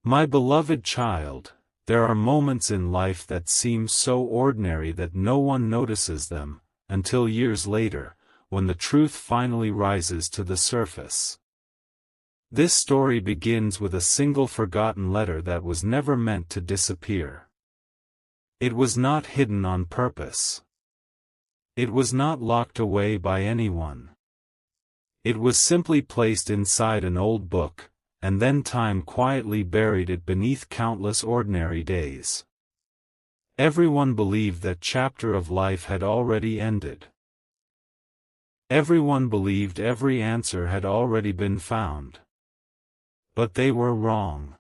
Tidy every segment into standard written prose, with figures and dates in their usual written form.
My beloved child, there are moments in life that seem so ordinary that no one notices them, until years later, when the truth finally rises to the surface. This story begins with a single forgotten letter that was never meant to disappear. It was not hidden on purpose. It was not locked away by anyone. It was simply placed inside an old book, and then time quietly buried it beneath countless ordinary days. Everyone believed that chapter of life had already ended. Everyone believed every answer had already been found. But they were wrong.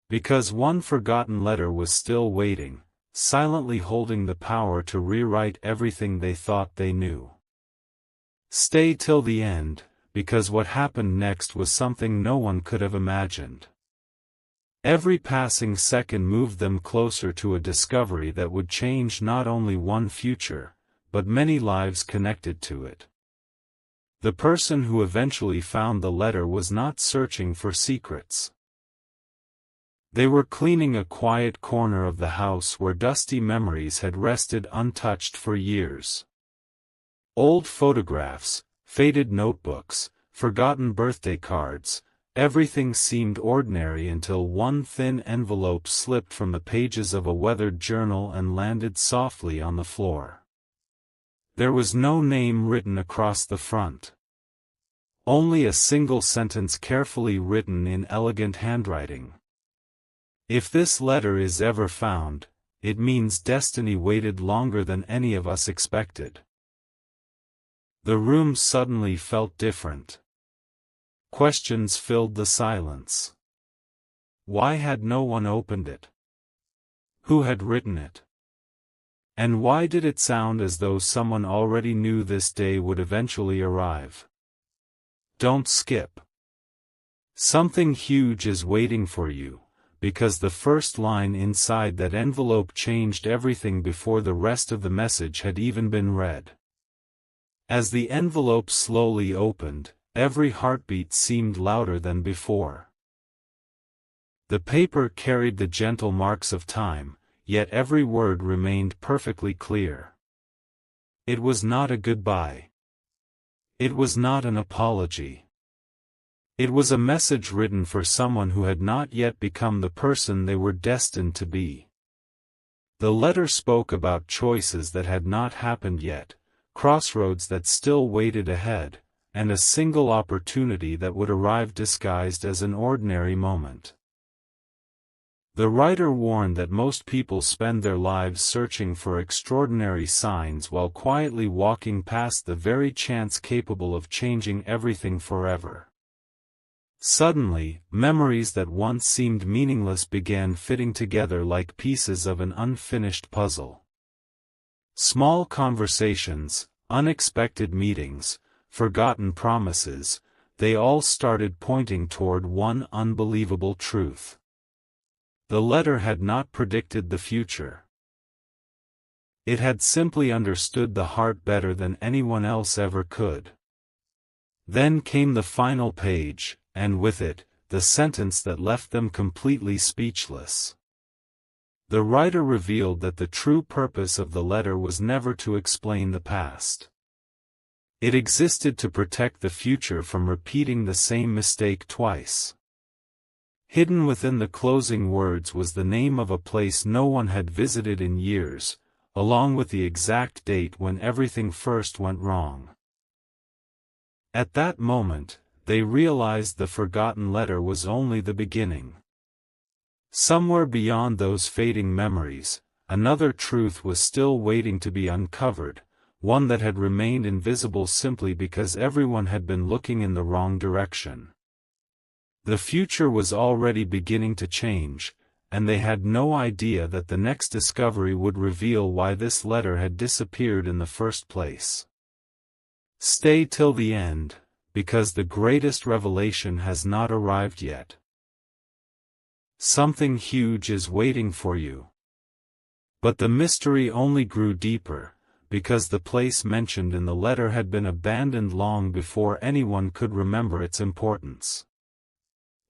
Because one forgotten letter was still waiting, silently holding the power to rewrite everything they thought they knew. Stay till the end, because what happened next was something no one could have imagined. Every passing second moved them closer to a discovery that would change not only one future, but many lives connected to it. The person who eventually found the letter was not searching for secrets. They were cleaning a quiet corner of the house where dusty memories had rested untouched for years. Old photographs, faded notebooks, forgotten birthday cards, everything seemed ordinary until one thin envelope slipped from the pages of a weathered journal and landed softly on the floor. There was no name written across the front. Only a single sentence carefully written in elegant handwriting. If this letter is ever found, it means destiny waited longer than any of us expected. The room suddenly felt different. Questions filled the silence. Why had no one opened it? Who had written it? And why did it sound as though someone already knew this day would eventually arrive? Don't skip. Something huge is waiting for you, because the first line inside that envelope changed everything before the rest of the message had even been read. As the envelope slowly opened, every heartbeat seemed louder than before. The paper carried the gentle marks of time, yet every word remained perfectly clear. It was not a goodbye. It was not an apology. It was a message written for someone who had not yet become the person they were destined to be. The letter spoke about choices that had not happened yet, crossroads that still waited ahead, and a single opportunity that would arrive disguised as an ordinary moment. The writer warned that most people spend their lives searching for extraordinary signs while quietly walking past the very chance capable of changing everything forever. Suddenly, memories that once seemed meaningless began fitting together like pieces of an unfinished puzzle. Small conversations, unexpected meetings, forgotten promises, they all started pointing toward one unbelievable truth. The letter had not predicted the future. It had simply understood the heart better than anyone else ever could. Then came the final page, and with it, the sentence that left them completely speechless. The writer revealed that the true purpose of the letter was never to explain the past. It existed to protect the future from repeating the same mistake twice. Hidden within the closing words was the name of a place no one had visited in years, along with the exact date when everything first went wrong. At that moment, they realized the forgotten letter was only the beginning. Somewhere beyond those fading memories, another truth was still waiting to be uncovered, one that had remained invisible simply because everyone had been looking in the wrong direction. The future was already beginning to change, and they had no idea that the next discovery would reveal why this letter had disappeared in the first place. Stay till the end, because the greatest revelation has not arrived yet. Something huge is waiting for you. But the mystery only grew deeper, because the place mentioned in the letter had been abandoned long before anyone could remember its importance.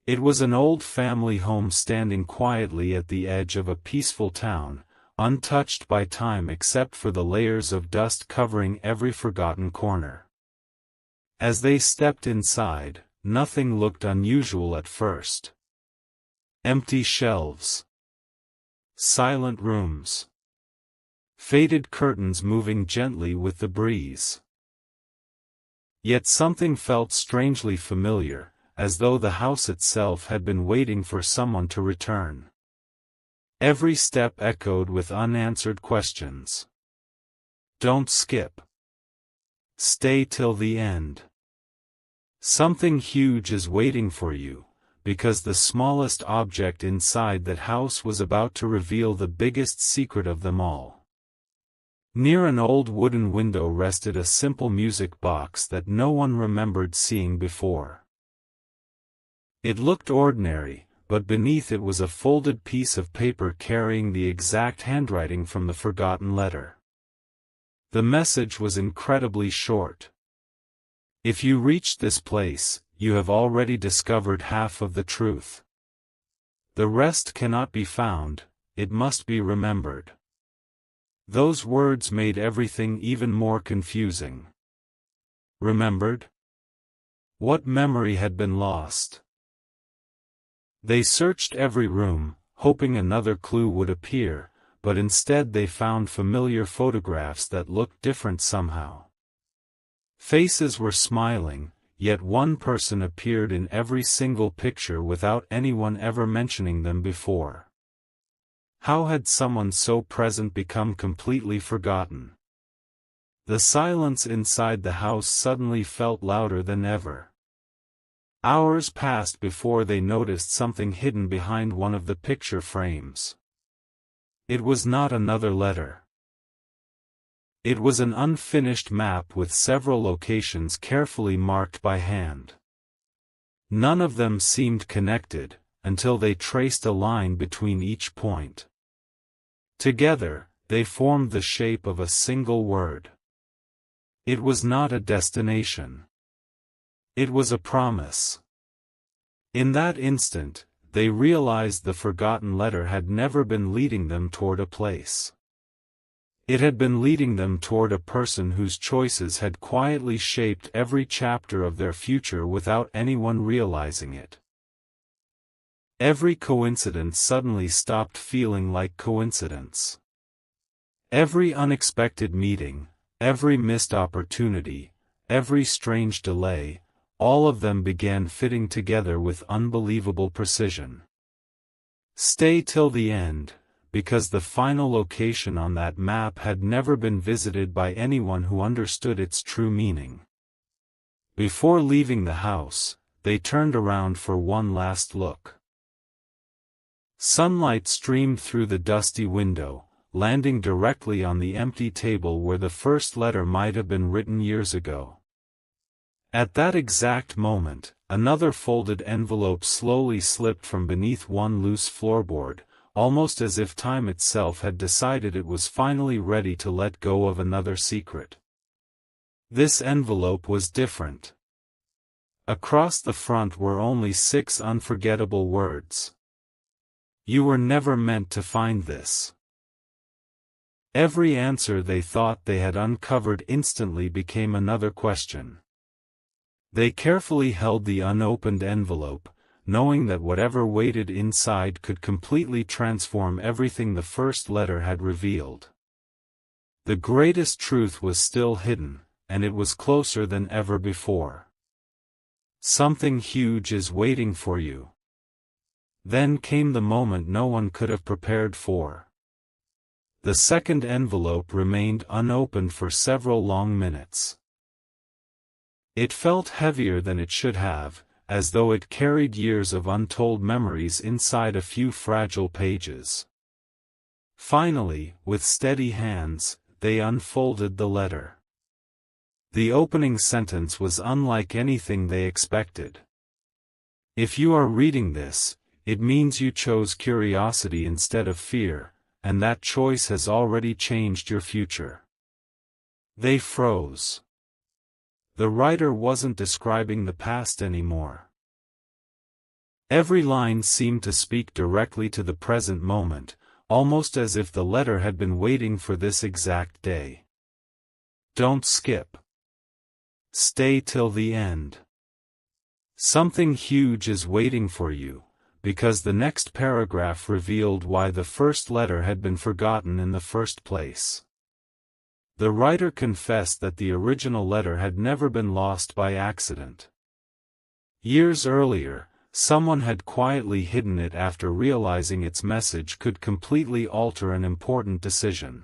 It was an old family home standing quietly at the edge of a peaceful town, untouched by time except for the layers of dust covering every forgotten corner. As they stepped inside, nothing looked unusual at first. Empty shelves. Silent rooms. Faded curtains moving gently with the breeze. Yet something felt strangely familiar, as though the house itself had been waiting for someone to return. Every step echoed with unanswered questions. Don't skip. Stay till the end. Something huge is waiting for you, because the smallest object inside that house was about to reveal the biggest secret of them all. Near an old wooden window rested a simple music box that no one remembered seeing before. It looked ordinary, but beneath it was a folded piece of paper carrying the exact handwriting from the forgotten letter. The message was incredibly short. If you reach this place, you have already discovered half of the truth. The rest cannot be found, it must be remembered. Those words made everything even more confusing. Remembered? What memory had been lost? They searched every room, hoping another clue would appear, but instead they found familiar photographs that looked different somehow. Faces were smiling, yet one person appeared in every single picture without anyone ever mentioning them before. How had someone so present become completely forgotten? The silence inside the house suddenly felt louder than ever. Hours passed before they noticed something hidden behind one of the picture frames. It was not another letter. It was an unfinished map with several locations carefully marked by hand. None of them seemed connected, until they traced a line between each point. Together, they formed the shape of a single word. It was not a destination. It was a promise. In that instant, they realized the forgotten letter had never been leading them toward a place. It had been leading them toward a person whose choices had quietly shaped every chapter of their future without anyone realizing it. Every coincidence suddenly stopped feeling like coincidence. Every unexpected meeting, every missed opportunity, every strange delay, all of them began fitting together with unbelievable precision. Stay till the end, because the final location on that map had never been visited by anyone who understood its true meaning. Before leaving the house, they turned around for one last look. Sunlight streamed through the dusty window, landing directly on the empty table where the first letter might have been written years ago. At that exact moment, another folded envelope slowly slipped from beneath one loose floorboard, almost as if time itself had decided it was finally ready to let go of another secret. This envelope was different. Across the front were only 6 unforgettable words. You were never meant to find this. Every answer they thought they had uncovered instantly became another question. They carefully held the unopened envelope, knowing that whatever waited inside could completely transform everything the first letter had revealed. The greatest truth was still hidden, and it was closer than ever before. Something huge is waiting for you. Then came the moment no one could have prepared for. The second envelope remained unopened for several long minutes. It felt heavier than it should have, as though it carried years of untold memories inside a few fragile pages. Finally, with steady hands, they unfolded the letter. The opening sentence was unlike anything they expected. If you are reading this, it means you chose curiosity instead of fear, and that choice has already changed your future. They froze. The writer wasn't describing the past anymore. Every line seemed to speak directly to the present moment, almost as if the letter had been waiting for this exact day. Don't skip. Stay till the end. Something huge is waiting for you, because the next paragraph revealed why the first letter had been forgotten in the first place. The writer confessed that the original letter had never been lost by accident. Years earlier, someone had quietly hidden it after realizing its message could completely alter an important decision.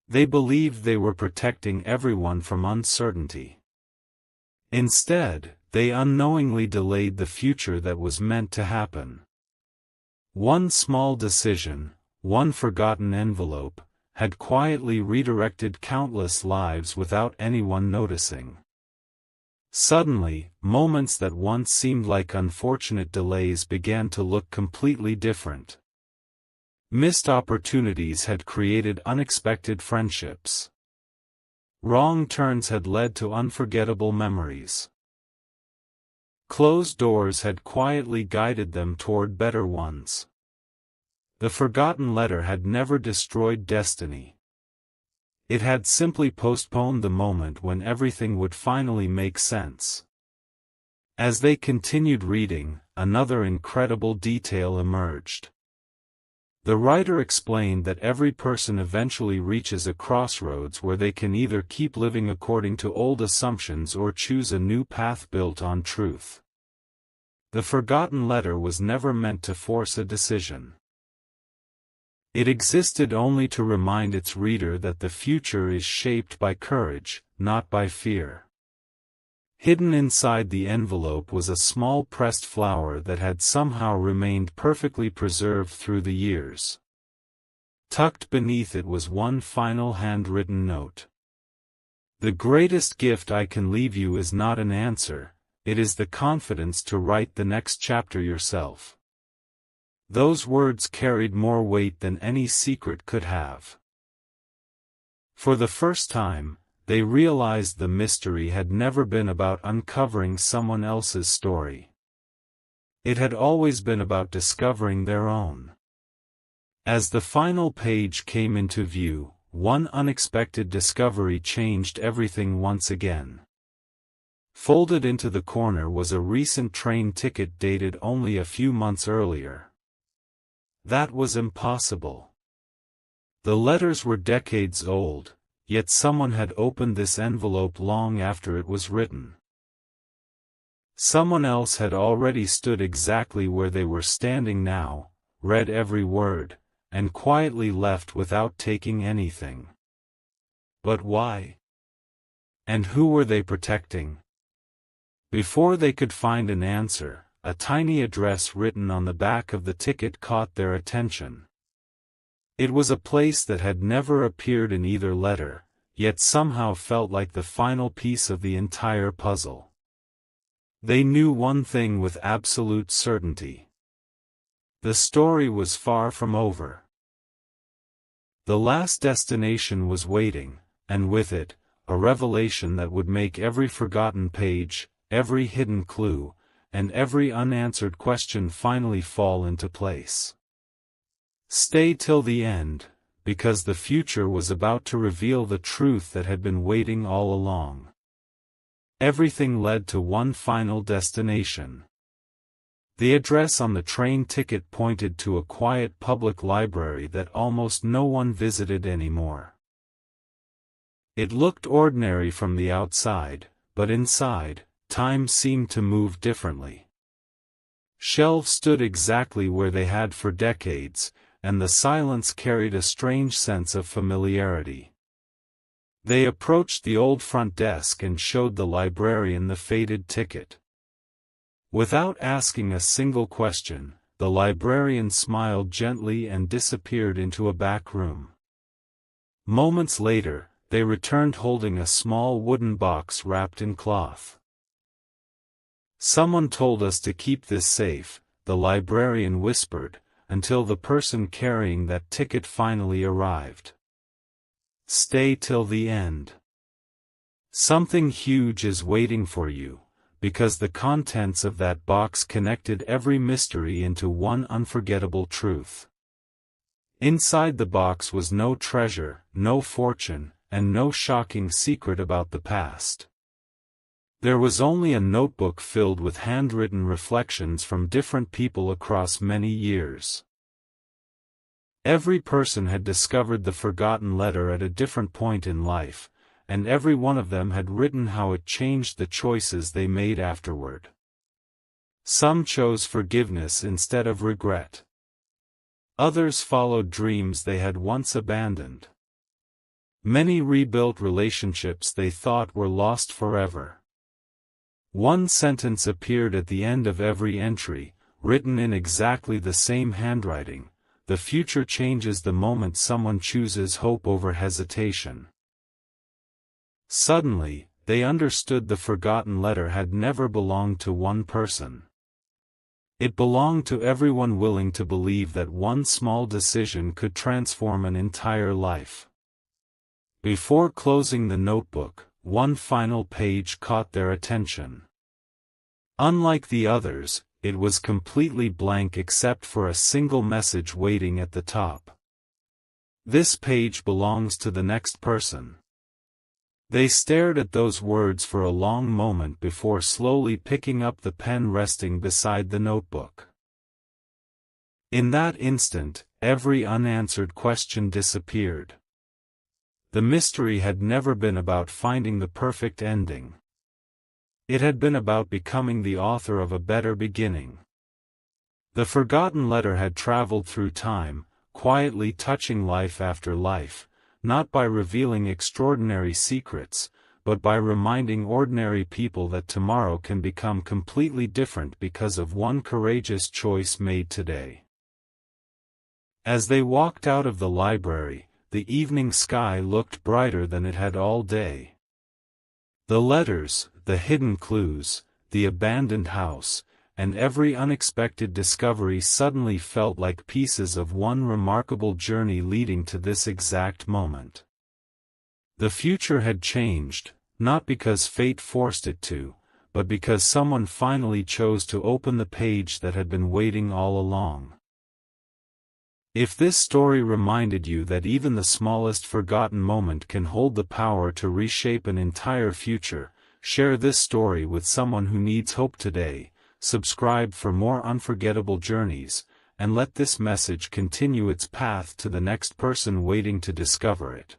They believed they were protecting everyone from uncertainty. Instead, they unknowingly delayed the future that was meant to happen. One small decision, one forgotten envelope, had quietly redirected countless lives without anyone noticing. Suddenly, moments that once seemed like unfortunate delays began to look completely different. Missed opportunities had created unexpected friendships. Wrong turns had led to unforgettable memories. Closed doors had quietly guided them toward better ones. The forgotten letter had never destroyed destiny. It had simply postponed the moment when everything would finally make sense. As they continued reading, another incredible detail emerged. The writer explained that every person eventually reaches a crossroads where they can either keep living according to old assumptions or choose a new path built on truth. The forgotten letter was never meant to force a decision. It existed only to remind its reader that the future is shaped by courage, not by fear. Hidden inside the envelope was a small pressed flower that had somehow remained perfectly preserved through the years. Tucked beneath it was one final handwritten note. The greatest gift I can leave you is not an answer, it is the confidence to write the next chapter yourself. Those words carried more weight than any secret could have. For the first time, they realized the mystery had never been about uncovering someone else's story. It had always been about discovering their own. As the final page came into view, one unexpected discovery changed everything once again. Folded into the corner was a recent train ticket dated only a few months earlier. That was impossible. The letters were decades old, yet someone had opened this envelope long after it was written. Someone else had already stood exactly where they were standing now, read every word, and quietly left without taking anything. But why? And who were they protecting? Before they could find an answer, a tiny address written on the back of the ticket caught their attention. It was a place that had never appeared in either letter, yet somehow felt like the final piece of the entire puzzle. They knew one thing with absolute certainty. The story was far from over. The last destination was waiting, and with it, a revelation that would make every forgotten page, every hidden clue, and every unanswered question finally fall into place. Stay till the end, because the future was about to reveal the truth that had been waiting all along. Everything led to one final destination. The address on the train ticket pointed to a quiet public library that almost no one visited anymore. It looked ordinary from the outside, but inside, time seemed to move differently. Shelves stood exactly where they had for decades, and the silence carried a strange sense of familiarity. They approached the old front desk and showed the librarian the faded ticket. Without asking a single question, the librarian smiled gently and disappeared into a back room. Moments later, they returned holding a small wooden box wrapped in cloth. "Someone told us to keep this safe," the librarian whispered, until the person carrying that ticket finally arrived. "Stay till the end. Something huge is waiting for you, because the contents of that box connected every mystery into one unforgettable truth. Inside the box was no treasure, no fortune, and no shocking secret about the past. There was only a notebook filled with handwritten reflections from different people across many years. Every person had discovered the forgotten letter at a different point in life, and every one of them had written how it changed the choices they made afterward. Some chose forgiveness instead of regret. Others followed dreams they had once abandoned. Many rebuilt relationships they thought were lost forever. One sentence appeared at the end of every entry, written in exactly the same handwriting: "The future changes the moment someone chooses hope over hesitation." Suddenly, they understood the forgotten letter had never belonged to one person. It belonged to everyone willing to believe that one small decision could transform an entire life. Before closing the notebook, one final page caught their attention. Unlike the others, it was completely blank except for a single message waiting at the top. "This page belongs to the next person." They stared at those words for a long moment before slowly picking up the pen resting beside the notebook. In that instant, every unanswered question disappeared. The mystery had never been about finding the perfect ending. It had been about becoming the author of a better beginning. The forgotten letter had traveled through time, quietly touching life after life, not by revealing extraordinary secrets, but by reminding ordinary people that tomorrow can become completely different because of one courageous choice made today. As they walked out of the library, the evening sky looked brighter than it had all day. The letters, the hidden clues, the abandoned house, and every unexpected discovery suddenly felt like pieces of one remarkable journey leading to this exact moment. The future had changed, not because fate forced it to, but because someone finally chose to open the page that had been waiting all along. If this story reminded you that even the smallest forgotten moment can hold the power to reshape an entire future, share this story with someone who needs hope today. Subscribe for more unforgettable journeys, and let this message continue its path to the next person waiting to discover it.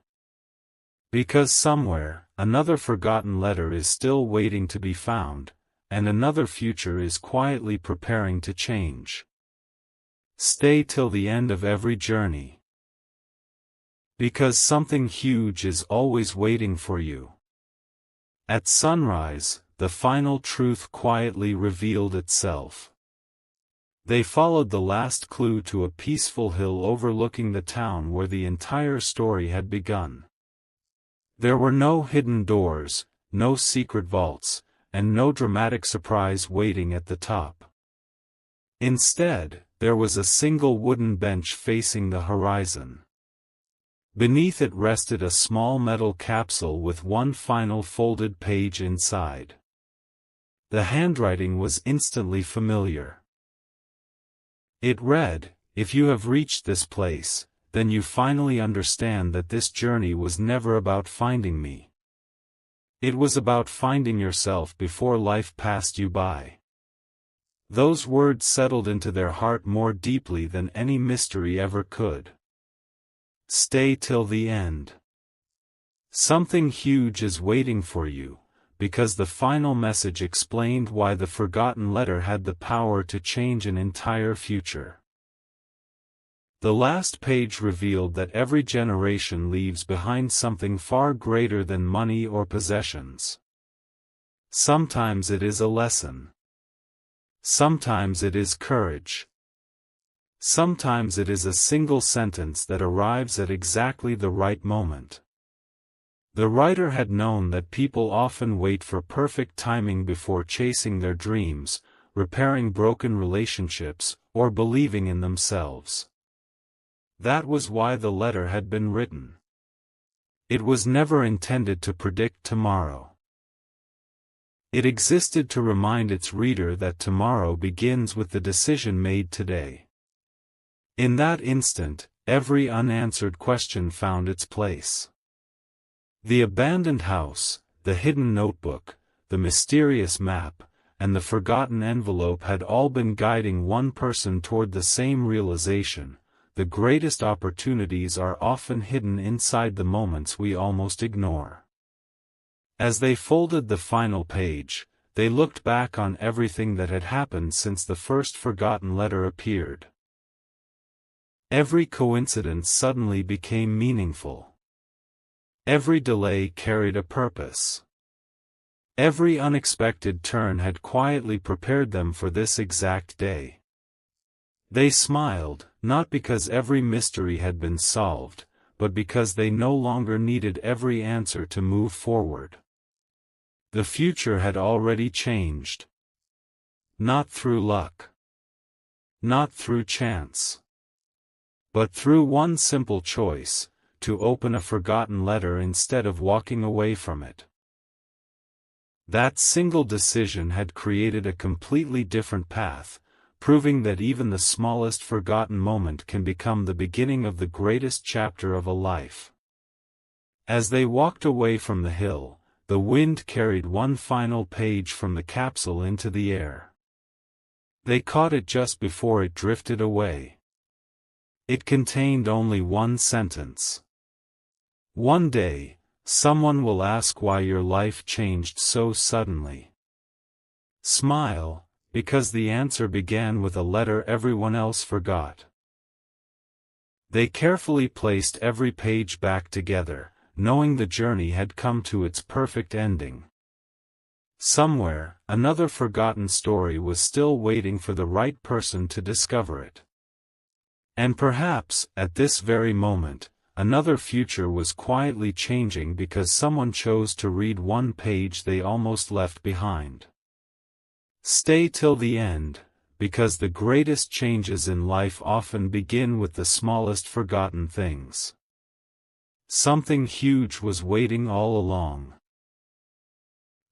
Because somewhere, another forgotten letter is still waiting to be found, and another future is quietly preparing to change. Stay till the end of every journey. Because something huge is always waiting for you. At sunrise, the final truth quietly revealed itself. They followed the last clue to a peaceful hill overlooking the town where the entire story had begun. There were no hidden doors, no secret vaults, and no dramatic surprise waiting at the top. Instead, there was a single wooden bench facing the horizon. Beneath it rested a small metal capsule with one final folded page inside. The handwriting was instantly familiar. It read, "If you have reached this place, then you finally understand that this journey was never about finding me. It was about finding yourself before life passed you by." Those words settled into their heart more deeply than any mystery ever could. Stay till the end. Something huge is waiting for you, because the final message explained why the forgotten letter had the power to change an entire future. The last page revealed that every generation leaves behind something far greater than money or possessions. Sometimes it is a lesson. Sometimes it is courage. Sometimes it is a single sentence that arrives at exactly the right moment. The writer had known that people often wait for perfect timing before chasing their dreams, repairing broken relationships, or believing in themselves. That was why the letter had been written. It was never intended to predict tomorrow. It existed to remind its reader that tomorrow begins with the decision made today. In that instant, every unanswered question found its place. The abandoned house, the hidden notebook, the mysterious map, and the forgotten envelope had all been guiding one person toward the same realization: the greatest opportunities are often hidden inside the moments we almost ignore. As they folded the final page, they looked back on everything that had happened since the first forgotten letter appeared. Every coincidence suddenly became meaningful. Every delay carried a purpose. Every unexpected turn had quietly prepared them for this exact day. They smiled, not because every mystery had been solved, but because they no longer needed every answer to move forward. The future had already changed. Not through luck. Not through chance. But through one simple choice: to open a forgotten letter instead of walking away from it. That single decision had created a completely different path, proving that even the smallest forgotten moment can become the beginning of the greatest chapter of a life. As they walked away from the hill, the wind carried one final page from the capsule into the air. They caught it just before it drifted away. It contained only one sentence. One day, someone will ask why your life changed so suddenly. Smile, because the answer began with a letter everyone else forgot. They carefully placed every page back together, knowing the journey had come to its perfect ending. Somewhere, another forgotten story was still waiting for the right person to discover it. And perhaps, at this very moment, another future was quietly changing because someone chose to read one page they almost left behind. Stay till the end, because the greatest changes in life often begin with the smallest forgotten things. Something huge was waiting all along.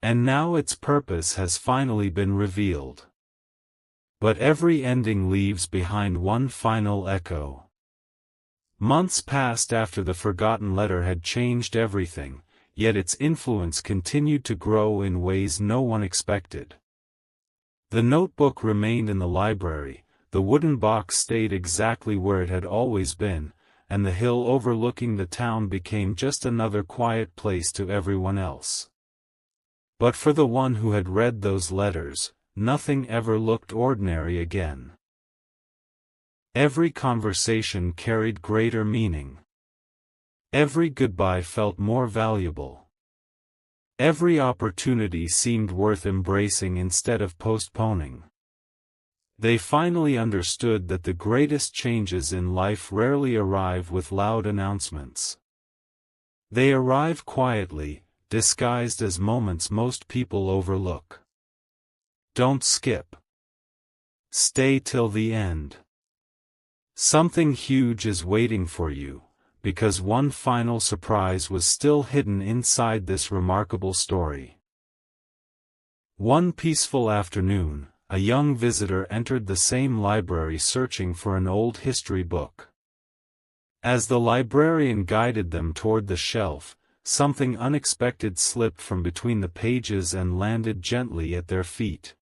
And now its purpose has finally been revealed. But every ending leaves behind one final echo. Months passed after the forgotten letter had changed everything, yet its influence continued to grow in ways no one expected. The notebook remained in the library, the wooden box stayed exactly where it had always been, and the hill overlooking the town became just another quiet place to everyone else. But for the one who had read those letters, nothing ever looked ordinary again. Every conversation carried greater meaning. Every goodbye felt more valuable. Every opportunity seemed worth embracing instead of postponing. They finally understood that the greatest changes in life rarely arrive with loud announcements. They arrive quietly, disguised as moments most people overlook. Don't skip. Stay till the end. Something huge is waiting for you, because one final surprise was still hidden inside this remarkable story. One peaceful afternoon, a young visitor entered the same library searching for an old history book. As the librarian guided them toward the shelf, something unexpected slipped from between the pages and landed gently at their feet.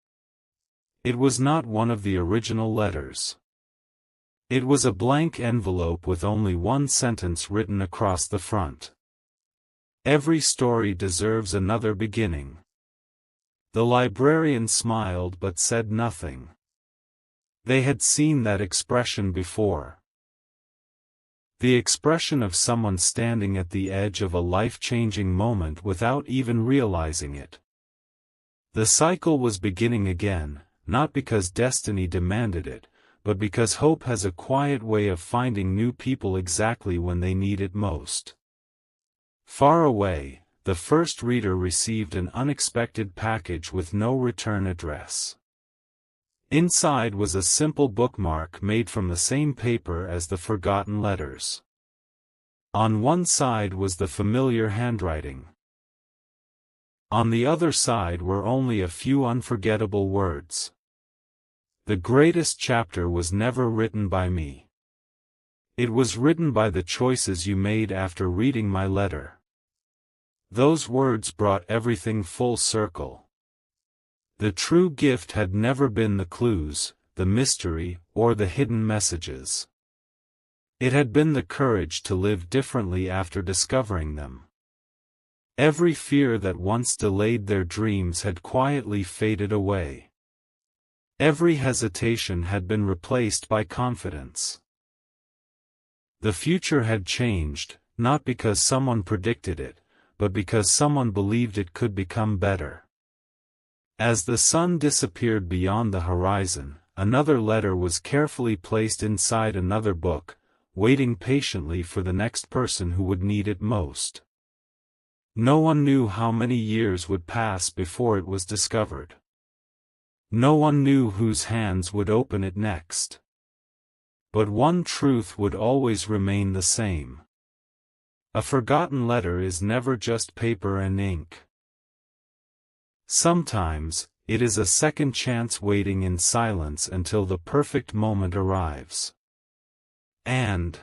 It was not one of the original letters. It was a blank envelope with only one sentence written across the front. Every story deserves another beginning. The librarian smiled but said nothing. They had seen that expression before. The expression of someone standing at the edge of a life-changing moment without even realizing it. The cycle was beginning again, not because destiny demanded it, but because hope has a quiet way of finding new people exactly when they need it most. Far away, the first reader received an unexpected package with no return address. Inside was a simple bookmark made from the same paper as the forgotten letters. On one side was the familiar handwriting. On the other side were only a few unforgettable words. The greatest chapter was never written by me. It was written by the choices you made after reading my letter. Those words brought everything full circle. The true gift had never been the clues, the mystery, or the hidden messages. It had been the courage to live differently after discovering them. Every fear that once delayed their dreams had quietly faded away. Every hesitation had been replaced by confidence. The future had changed, not because someone predicted it, but because someone believed it could become better. As the sun disappeared beyond the horizon, another letter was carefully placed inside another book, waiting patiently for the next person who would need it most. No one knew how many years would pass before it was discovered. No one knew whose hands would open it next. But one truth would always remain the same. A forgotten letter is never just paper and ink. Sometimes, it is a second chance waiting in silence until the perfect moment arrives. And